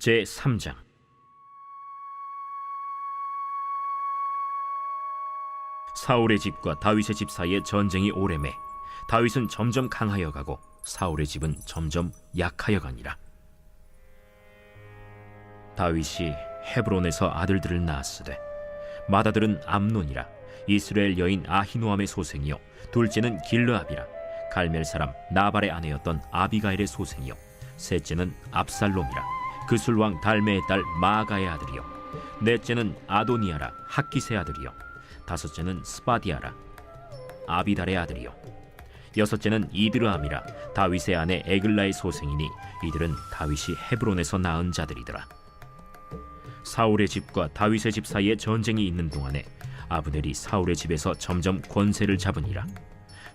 제3장. 사울의 집과 다윗의 집 사이에 전쟁이 오래매 다윗은 점점 강하여 가고 사울의 집은 점점 약하여 가니라. 다윗이 헤브론에서 아들들을 낳았으되 맏아들은 암논이라 이스라엘 여인 아히노암의 소생이요 둘째는 길르압이라 갈멜 사람 나발의 아내였던 아비가일의 소생이요 셋째는 압살롬이라 그술 왕 달메의 딸 마아가의 아들이요 넷째는 아도니아라 학기스의 아들이요 다섯째는 스바디아라 아비달의 아들이요 여섯째는 이드르암이라 다윗의 아내 에글라의 소생이니 이들은 다윗이 헤브론에서 낳은 자들이더라. 사울의 집과 다윗의 집 사이에 전쟁이 있는 동안에 아브넬이 사울의 집에서 점점 권세를 잡으니라.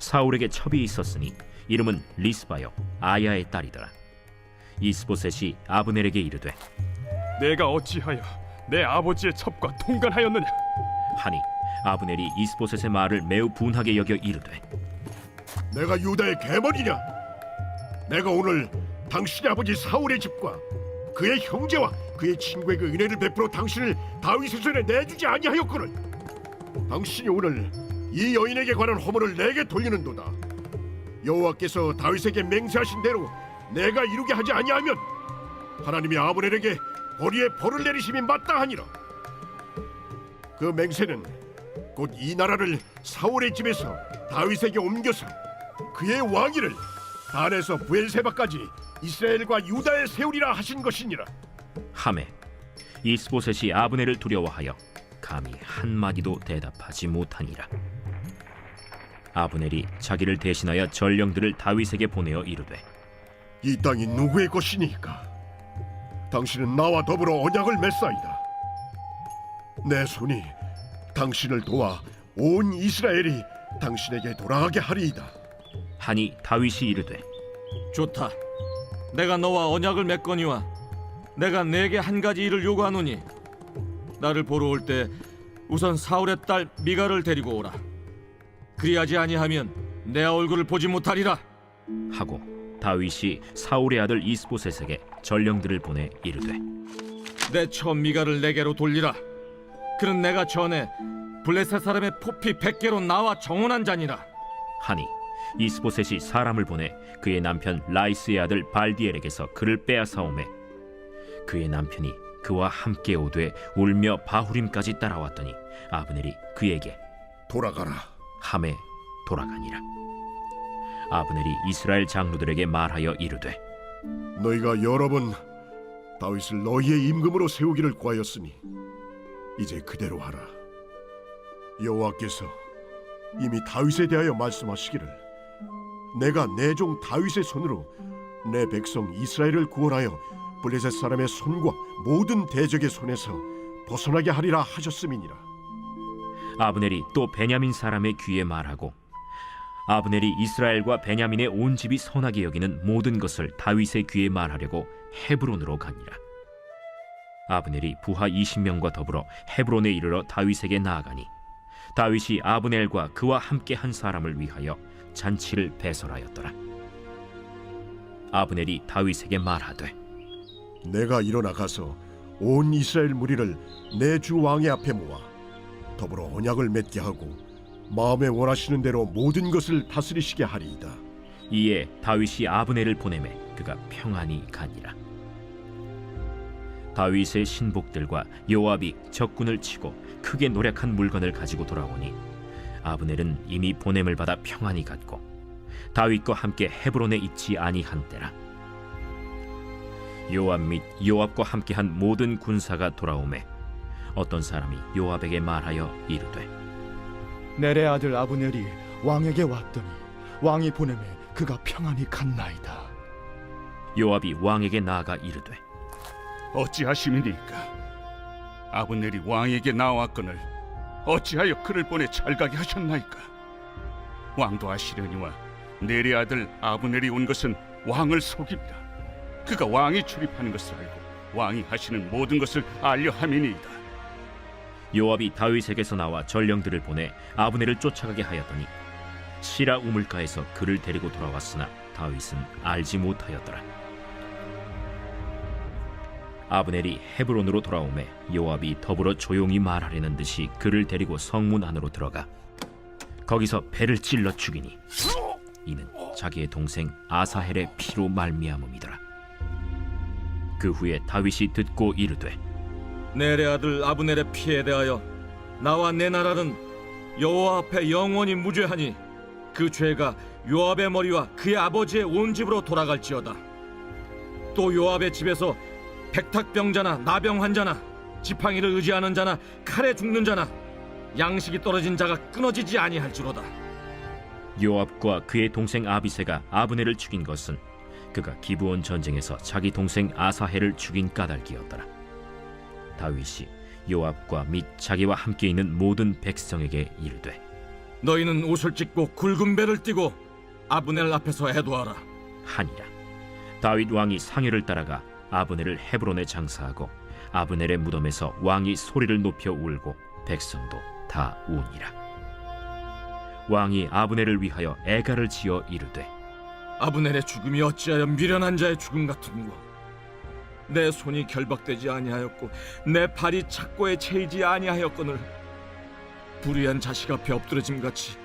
사울에게 첩이 있었으니 이름은 리스바요 아야의 딸이더라. 이스보셋이 아브넬에게 이르되 내가 어찌하여 내 아버지의 첩과 통간하였느냐 하니 아브넬이 이스보셋의 말을 매우 분하게 여겨 이르되 내가 유다의 계머리냐? 내가 오늘 당신의 아버지 사울의 집과 그의 형제와 그의 친구에게 은혜를 베풀어 당신을 다윗의 손에 내주지 아니하였거늘 당신이 오늘 이 여인에게 관한 허물을 내게 돌리는도다. 여호와께서 다윗에게 맹세하신 대로 내가 이루게 하지 아니하면 하나님이 아브넬에게 벌이에 벌을 내리심이 마땅하니라. 그 맹세는 곧 이 나라를 사울의 집에서 다윗에게 옮겨서 그의 왕위를 단에서 브엘세바까지 이스라엘과 유다에 세우리라 하신 것이니라. 하매 이스보셋이 아브넬을 두려워하여 감히 한마디도 대답하지 못하니라. 아브넬이 자기를 대신하여 전령들을 다윗에게 보내어 이르되 이 땅이 누구의 것이니까? 당신은 나와 더불어 언약을 맺사이다. 내 손이 당신을 도와 온 이스라엘이 당신에게 돌아가게 하리이다. 하니 다윗이 이르되 좋다. 내가 너와 언약을 맺거니와 내가 네게 한 가지 일을 요구하노니 나를 보러 올 때 우선 사울의 딸 미갈을 데리고 오라. 그리하지 아니하면 내 얼굴을 보지 못하리라 하고 다윗이 사울의 아들 이스보셋에게 전령들을 보내 이르되 내 첩 미갈을 내게로 돌리라. 그는 내가 전에 블레셋 사람의 포피 100개로 나와 정언한 자니라. 하니 이스보셋이 사람을 보내 그의 남편 라이스의 아들 발디엘에게서 그를 빼앗아오매 그의 남편이 그와 함께 오되 울며 바후림까지 따라왔더니 아브넬이 그에게 돌아가라 함에 돌아가니라. 아브넬이 이스라엘 장로들에게 말하여 이르되 너희가 여러 번 다윗을 너희의 임금으로 세우기를 구하였으니 이제 그대로 하라. 여호와께서 이미 다윗에 대하여 말씀하시기를 내가 내 종 다윗의 손으로 내 백성 이스라엘을 구원하여 블레셋 사람의 손과 모든 대적의 손에서 벗어나게 하리라 하셨음이니라. 아브넬이 또 베냐민 사람의 귀에 말하고 아브넬이 이스라엘과 베냐민의 온 집이 선하게 여기는 모든 것을 다윗의 귀에 말하려고 헤브론으로 가니라. 아브넬이 부하 20명과 더불어 헤브론에 이르러 다윗에게 나아가니 다윗이 아브넬과 그와 함께 한 사람을 위하여 잔치를 배설하였더라. 아브넬이 다윗에게 말하되 내가 일어나 가서 온 이스라엘 무리를 내 주 왕의 앞에 모아 더불어 언약을 맺게 하고 마음에 원하시는 대로 모든 것을 다스리시게 하리이다. 이에 다윗이 아브넬을 보내매 그가 평안히 가니라. 다윗의 신복들과 요압이 적군을 치고 크게 노력한 물건을 가지고 돌아오니 아브넬은 이미 보냄을 받아 평안히 갔고 다윗과 함께 헤브론에 있지 아니한 때라. 요압 및 요압과 함께한 모든 군사가 돌아오매 어떤 사람이 요압에게 말하여 이르되 넬의 아들 아브넬이 왕에게 왔더니 왕이 보내매 그가 평안히 갔나이다. 요압이 왕에게 나아가 이르되 어찌하심이니까 아브넬이 왕에게 나왔거늘 어찌하여 그를 보내 잘가게 하셨나이까. 왕도 아시려니와 넬의 아들 아브넬이 온 것은 왕을 속입니다. 그가 왕이 출입하는 것을 알고 왕이 하시는 모든 것을 알려 함이니이다. 요압이 다윗에게서 나와 전령들을 보내 아브넬을 쫓아가게 하였더니 시라 우물가에서 그를 데리고 돌아왔으나 다윗은 알지 못하였더라. 아브넬이 헤브론으로 돌아오매 요압이 더불어 조용히 말하려는 듯이 그를 데리고 성문 안으로 들어가 거기서 배를 찔러 죽이니 이는 자기의 동생 아사헬의 피로 말미암음이더라. 그 후에 다윗이 듣고 이르되 내레 아들 아브넬의 피에 대하여 나와 내 나라는 여호와 앞에 영원히 무죄하니 그 죄가 요압의 머리와 그의 아버지의 온 집으로 돌아갈지어다. 또 요압의 집에서 백탁병자나 나병 환자나 지팡이를 의지하는 자나 칼에 죽는 자나 양식이 떨어진 자가 끊어지지 아니할지로다. 요압과 그의 동생 아비새가 아브넬을 죽인 것은 그가 기브온 전쟁에서 자기 동생 아사헬을 죽인 까닭이었더라. 다윗이 요압과 및 자기와 함께 있는 모든 백성에게 이르되 너희는 옷을 찢고 굵은 배를 띠고 아브넬 앞에서 애도하라. 하니라. 다윗 왕이 상회를 따라가 아브넬을 헤브론에 장사하고 아브넬의 무덤에서 왕이 소리를 높여 울고 백성도 다 우니라. 왕이 아브넬을 위하여 애가를 지어 이르되 아브넬의 죽음이 어찌하여 미련한 자의 죽음 같은고. 내 손이 결박되지 아니하였고 내 발이 착고에 채이지 아니하였거늘 불의한 자식 앞에 엎드러짐 같이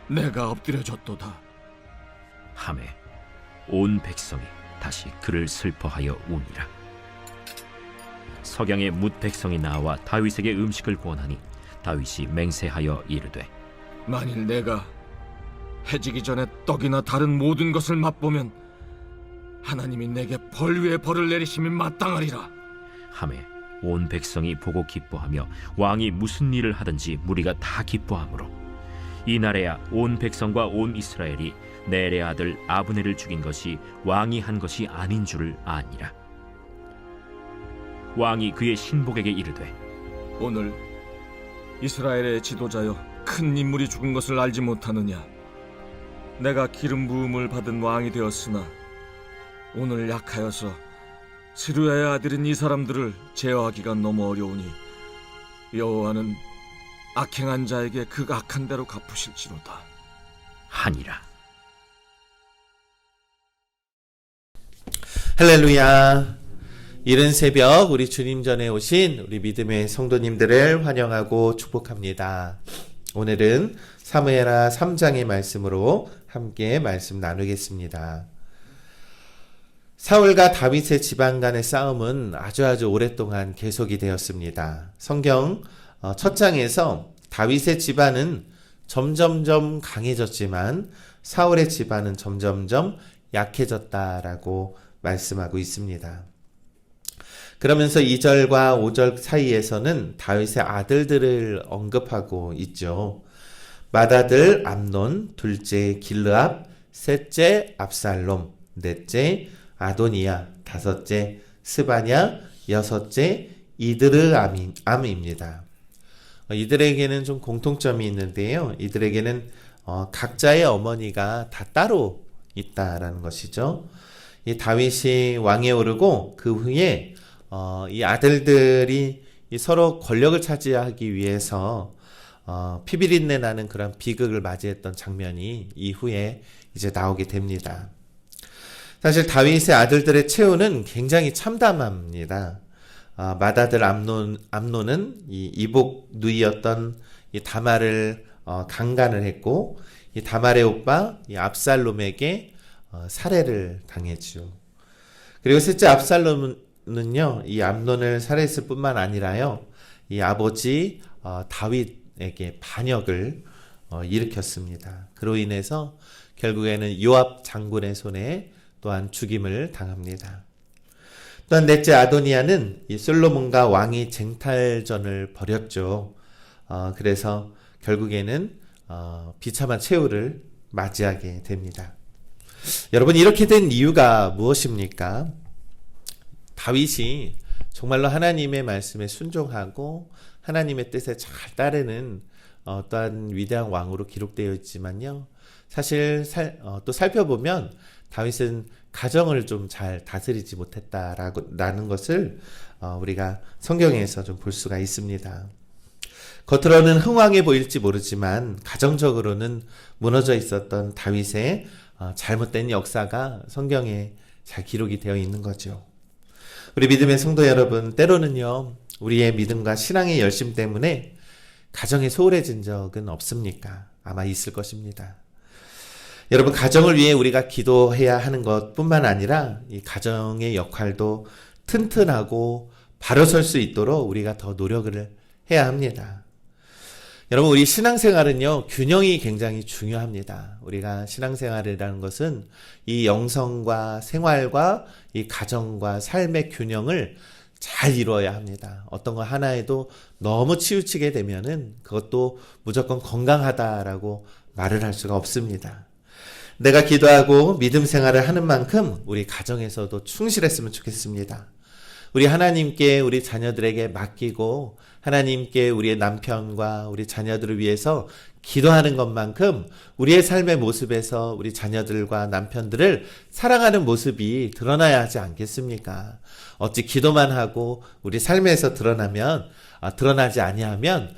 내가 엎드려졌도다. 하매 온 백성이 다시 그를 슬퍼하여 우니라. 석양에 뭇 백성이 나와 다윗에게 음식을 구원하니 다윗이 맹세하여 이르되 만일 내가 해지기 전에 떡이나 다른 모든 것을 맛보면 하나님이 내게 벌 위에 벌을 내리심이 마땅하리라. 하매 온 백성이 보고 기뻐하며 왕이 무슨 일을 하든지 무리가 다 기뻐하므로 이날에야 온 백성과 온 이스라엘이 넬의 아들 아브넬을 죽인 것이 왕이 한 것이 아닌 줄을 아니라. 왕이 그의 신복에게 이르되 오늘 이스라엘의 지도자여 큰 인물이 죽은 것을 알지 못하느냐. 내가 기름 부음을 받은 왕이 되었으나 오늘 약하여서 스루야의 아들인 이 사람들을 제어하기가 너무 어려우니 여호와는 악행한 자에게 그 악한 대로 갚으실지로다. 하니라. 할렐루야. 이른 새벽 우리 주님 전에 오신 우리 믿음의 성도님들을 환영하고 축복합니다. 오늘은 사무엘하 3장의 말씀으로 함께 말씀 나누겠습니다. 사울과 다윗의 집안 간의 싸움은 아주 오랫동안 계속이 되었습니다. 성경 첫 장에서 다윗의 집안은 점점점 강해졌지만 사울의 집안은 점점점 약해졌다라고 말씀하고 있습니다. 그러면서 2절과 5절 사이에서는 다윗의 아들들을 언급하고 있죠. 맏아들 암논, 둘째 길르압, 셋째 압살롬, 넷째 아도니야, 다섯째 스바냐, 여섯째 이드르암입니다. 이들에게는 좀 공통점이 있는데요. 이들에게는 각자의 어머니가 다 따로 있다라는 것이죠. 이 다윗이 왕에 오르고 그 후에 이 아들들이 서로 권력을 차지하기 위해서 피비린내 나는 그런 비극을 맞이했던 장면이 이후에 이제 나오게 됩니다. 사실 다윗의 아들들의 최후는 굉장히 참담합니다. 맏아들 암논은 이 이복 누이였던 이 다말을 강간을 했고, 이 다말의 오빠 이 압살롬에게 살해를 당했죠. 그리고 셋째 압살롬은요, 이 암논을 살해했을 뿐만 아니라요, 이 아버지 다윗에게 반역을 일으켰습니다. 그로 인해서 결국에는 요압 장군의 손에 또한 죽임을 당합니다. 또한 넷째 아도니아는 이 솔로몬과 왕이 쟁탈전을 벌였죠. 그래서 결국에는 비참한 최후를 맞이하게 됩니다. 여러분, 이렇게 된 이유가 무엇입니까? 다윗이 정말로 하나님의 말씀에 순종하고 하나님의 뜻에 잘 따르는 어떠한 위대한 왕으로 기록되어 있지만요. 사실 또 살펴보면 다윗은 가정을 좀 잘 다스리지 못했다라는 것을 우리가 성경에서 좀 볼 수가 있습니다. 겉으로는 흥왕해 보일지 모르지만 가정적으로는 무너져 있었던 다윗의 잘못된 역사가 성경에 잘 기록이 되어 있는 거죠. 우리 믿음의 성도 여러분, 때로는요, 우리의 믿음과 신앙의 열심 때문에 가정이 소홀해진 적은 없습니까? 아마 있을 것입니다. 여러분, 가정을 위해 우리가 기도해야 하는 것뿐만 아니라 이 가정의 역할도 튼튼하고 바로 설 수 있도록 우리가 더 노력을 해야 합니다. 여러분, 우리 신앙생활은요, 균형이 굉장히 중요합니다. 우리가 신앙생활이라는 것은 이 영성과 생활과 이 가정과 삶의 균형을 잘 이루어야 합니다. 어떤 거 하나에도 너무 치우치게 되면은 그것도 무조건 건강하다라고 말을 할 수가 없습니다. 내가 기도하고 믿음 생활을 하는 만큼 우리 가정에서도 충실했으면 좋겠습니다. 우리 하나님께 우리 자녀들에게 맡기고 하나님께 우리의 남편과 우리 자녀들을 위해서 기도하는 것만큼 우리의 삶의 모습에서 우리 자녀들과 남편들을 사랑하는 모습이 드러나야 하지 않겠습니까? 어찌 기도만 하고 우리 삶에서 드러나지 아니하면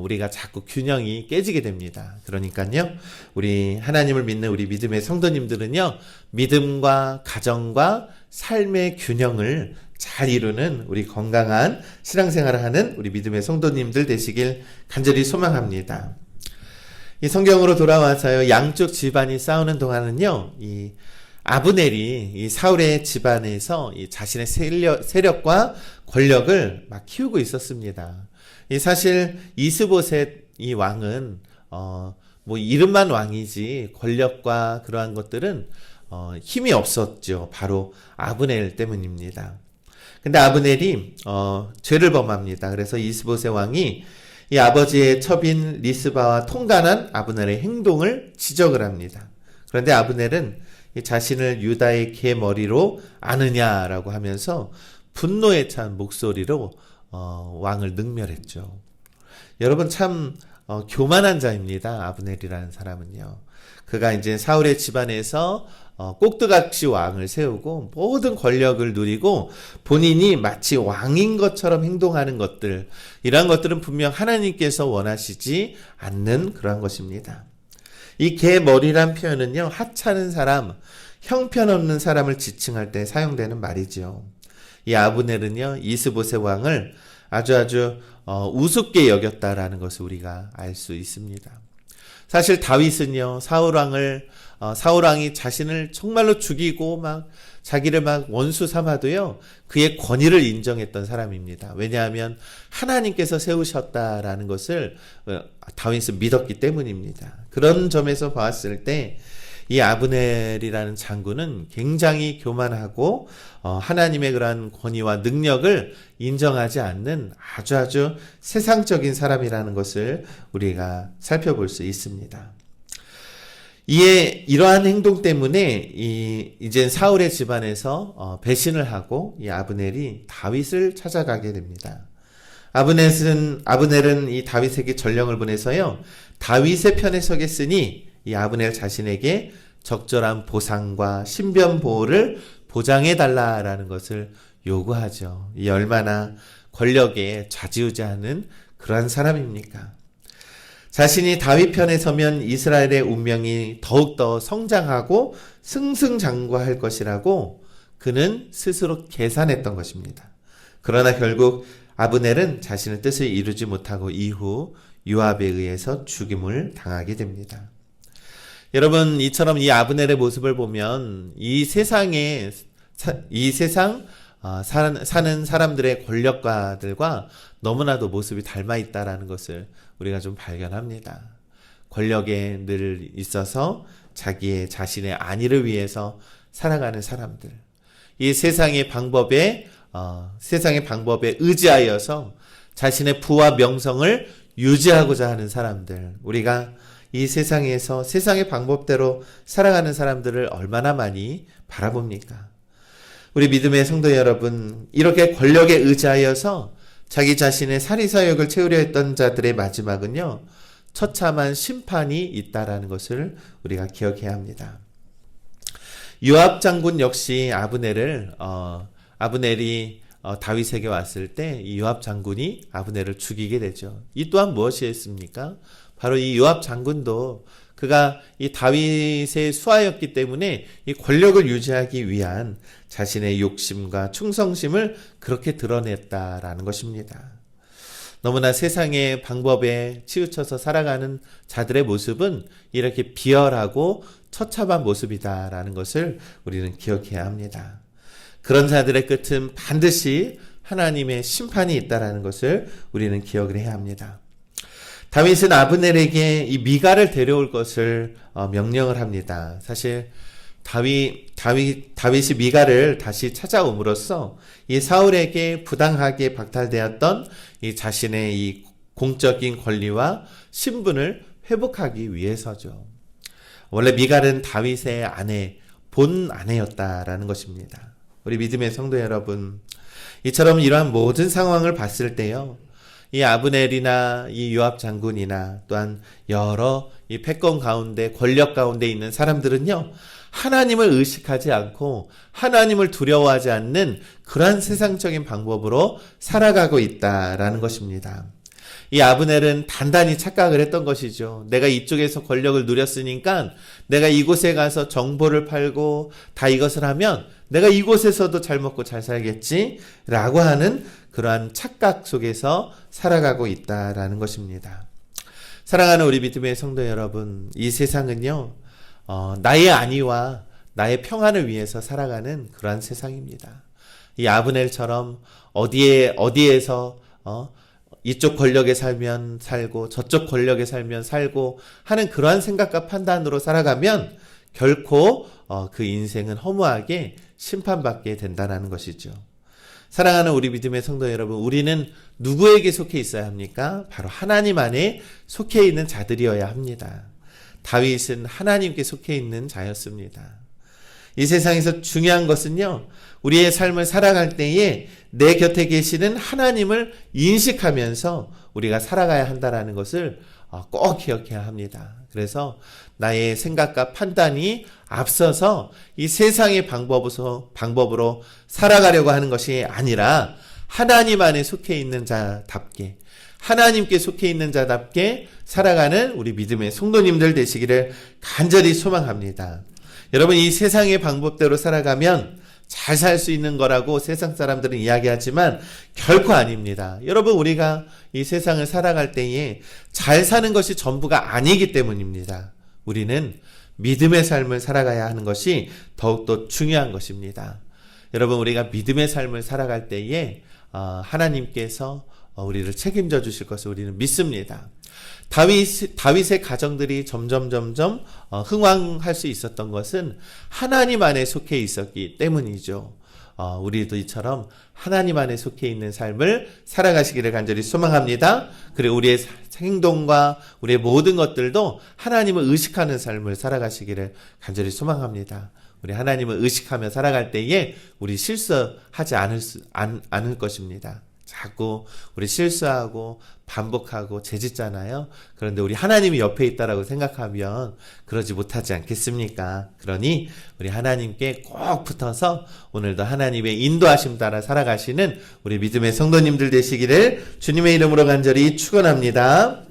우리가 자꾸 균형이 깨지게 됩니다. 그러니까요, 우리 하나님을 믿는 우리 믿음의 성도님들은요, 믿음과 가정과 삶의 균형을 잘 이루는 우리 건강한 신앙생활을 하는 우리 믿음의 성도님들 되시길 간절히 소망합니다. 이 성경으로 돌아와서요, 양쪽 집안이 싸우는 동안은요, 이 아브넬이 이 사울의 집안에서 이 자신의 세력과 권력을 막 키우고 있었습니다. 이 사실 이스보셋 이 왕은 뭐 이름만 왕이지 권력과 그러한 것들은 힘이 없었죠. 바로 아브넬 때문입니다. 근데 아브넬이 죄를 범합니다. 그래서 이스보셋 왕이 이 아버지의 첩인 리스바와 통간한 아브넬의 행동을 지적을 합니다. 그런데 아브넬은 이 자신을 유다의 개머리로 아느냐라고 하면서 분노에 찬 목소리로 왕을 능멸했죠. 여러분, 참 교만한 자입니다. 아브넬이라는 사람은요. 그가 이제 사울의 집안에서 꼭두각시 왕을 세우고 모든 권력을 누리고 본인이 마치 왕인 것처럼 행동하는 것들, 이러한 것들은 분명 하나님께서 원하시지 않는 그러한 것입니다. 이 개머리란 표현은요, 하찮은 사람, 형편없는 사람을 지칭할 때 사용되는 말이죠. 이 아브넬은요, 이스보셋 왕을 아주 우습게 여겼다라는 것을 우리가 알 수 있습니다. 사실 다윗은요, 사울 왕이 자신을 정말로 죽이고 자기를 원수 삼아도요, 그의 권위를 인정했던 사람입니다. 왜냐하면 하나님께서 세우셨다라는 것을 다윗은 믿었기 때문입니다. 그런 점에서 봤을 때 이 아브넬이라는 장군은 굉장히 교만하고 하나님의 그러한 권위와 능력을 인정하지 않는 아주 세상적인 사람이라는 것을 우리가 살펴볼 수 있습니다. 이러한 행동 때문에 이제 사울의 집안에서 배신을 하고 이 아브넬이 다윗을 찾아가게 됩니다. 아브넬은 이 다윗에게 전령을 보내서요, 다윗의 편에 서겠으니 이 아브넬 자신에게 적절한 보상과 신변 보호를 보장해 달라라는 것을 요구하죠. 이 얼마나 권력에 좌지우지하는 그러한 사람입니까? 자신이 다윗 편에 서면 이스라엘의 운명이 더욱더 성장하고 승승장구할 것이라고 그는 스스로 계산했던 것입니다. 그러나 결국 아브넬은 자신의 뜻을 이루지 못하고 이후 요압에 의해서 죽임을 당하게 됩니다. 여러분, 이처럼 이 아브넬의 모습을 보면 이 세상 사는 사람들의 권력가들과 너무나도 모습이 닮아 있다라는 것을 우리가 좀 발견합니다. 권력에 늘 있어서 자신의 안위를 위해서 살아가는 사람들, 이 세상의 방법에 의지하여서 자신의 부와 명성을 유지하고자 하는 사람들, 우리가 이 세상에서 세상의 방법대로 살아가는 사람들을 얼마나 많이 바라봅니까? 우리 믿음의 성도 여러분, 이렇게 권력에 의지하여서 자기 자신의 사리사욕을 채우려 했던 자들의 마지막은요, 처참한 심판이 있다라는 것을 우리가 기억해야 합니다. 요압 장군 역시 아브넬이 다윗에게 왔을 때 이 요압 장군이 아브넬을 죽이게 되죠. 이 또한 무엇이었습니까? 바로 이 요압 장군도 그가 이 다윗의 수하였기 때문에 이 권력을 유지하기 위한 자신의 욕심과 충성심을 그렇게 드러냈다라는 것입니다. 너무나 세상의 방법에 치우쳐서 살아가는 자들의 모습은 이렇게 비열하고 처참한 모습이다라는 것을 우리는 기억해야 합니다. 그런 자들의 끝은 반드시 하나님의 심판이 있다라는 것을 우리는 기억을 해야 합니다. 다윗은 아브넬에게 이 미가를 데려올 것을 명령을 합니다. 사실 다윗이 미가를 다시 찾아옴으로써 이 사울에게 부당하게 박탈되었던 이 자신의 이 공적인 권리와 신분을 회복하기 위해서죠. 원래 미갈은 다윗의 아내, 본 아내였다라는 것입니다. 우리 믿음의 성도 여러분, 이처럼 이러한 모든 상황을 봤을 때요, 이 아브넬이나 이 요압 장군이나 또한 여러 이 패권 가운데 권력 가운데 있는 사람들은요, 하나님을 의식하지 않고 하나님을 두려워하지 않는 그러한 세상적인 방법으로 살아가고 있다라는 것입니다. 이 아브넬은 단단히 착각을 했던 것이죠. 내가 이쪽에서 권력을 누렸으니까 내가 이곳에 가서 정보를 팔고 다 이것을 하면 내가 이곳에서도 잘 먹고 잘 살겠지 라고 하는 그러한 착각 속에서 살아가고 있다라는 것입니다. 사랑하는 우리 믿음의 성도 여러분, 이 세상은요, 나의 안위와 나의 평안을 위해서 살아가는 그러한 세상입니다. 이 아브넬처럼 어디에서 이쪽 권력에 살면 살고 저쪽 권력에 살면 살고 하는 그러한 생각과 판단으로 살아가면 결코 그 인생은 허무하게 심판받게 된다는 것이죠. 사랑하는 우리 믿음의 성도 여러분, 우리는 누구에게 속해 있어야 합니까? 바로 하나님 안에 속해 있는 자들이어야 합니다. 다윗은 하나님께 속해 있는 자였습니다. 이 세상에서 중요한 것은요, 우리의 삶을 살아갈 때에 내 곁에 계시는 하나님을 인식하면서 우리가 살아가야 한다는 것을 꼭 기억해야 합니다. 그래서 나의 생각과 판단이 앞서서 이 세상의 방법으로 살아가려고 하는 것이 아니라 하나님 안에 속해 있는 자답게, 하나님께 속해 있는 자답게 살아가는 우리 믿음의 성도님들 되시기를 간절히 소망합니다. 여러분, 이 세상의 방법대로 살아가면 잘 살 수 있는 거라고 세상 사람들은 이야기하지만 결코 아닙니다. 여러분, 우리가 이 세상을 살아갈 때에 잘 사는 것이 전부가 아니기 때문입니다. 우리는 믿음의 삶을 살아가야 하는 것이 더욱더 중요한 것입니다. 여러분, 우리가 믿음의 삶을 살아갈 때에 하나님께서 우리를 책임져 주실 것을 우리는 믿습니다. 다윗의 가정들이 점점 흥왕할 수 있었던 것은 하나님 안에 속해 있었기 때문이죠. 우리도 이처럼 하나님 안에 속해 있는 삶을 살아가시기를 간절히 소망합니다. 그리고 우리의 행동과 우리의 모든 것들도 하나님을 의식하는 삶을 살아가시기를 간절히 소망합니다. 우리 하나님을 의식하며 살아갈 때에 우리 실수하지 않을 것입니다. 자꾸 우리 실수하고 반복하고 죄짓잖아요. 그런데 우리 하나님이 옆에 있다라고 생각하면 그러지 못하지 않겠습니까? 그러니 우리 하나님께 꼭 붙어서 오늘도 하나님의 인도하심 따라 살아가시는 우리 믿음의 성도님들 되시기를 주님의 이름으로 간절히 축원합니다.